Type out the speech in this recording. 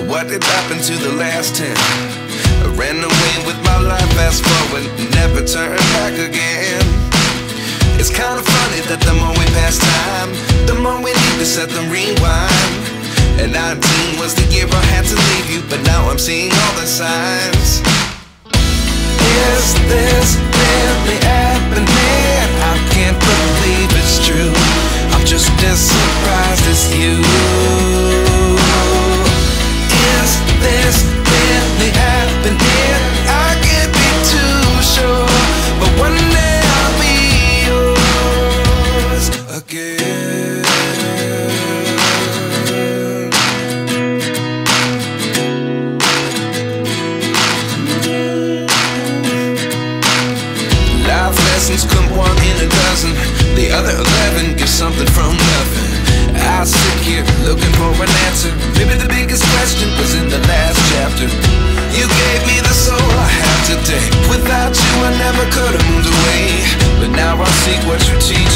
what did happen to the last 10? I ran away with my life, fast forward, never turn back again. It's kinda funny that the more we pass time, the more we need to set the rewind. And 19 was the year I had to leave you, but now I'm seeing all the signs. Is this really happening? I can't believe it's true. I'm just as surprised as you. Is this really happening? I can't be too sure, but one day I'll be yours again. Life lessons come one in a dozen. The other 11 get something from nothing. I sit here looking for an answer. Maybe the biggest question was in the last chapter. You gave me the soul I have today. Without you I never could have moved away, but now I seek what you teach.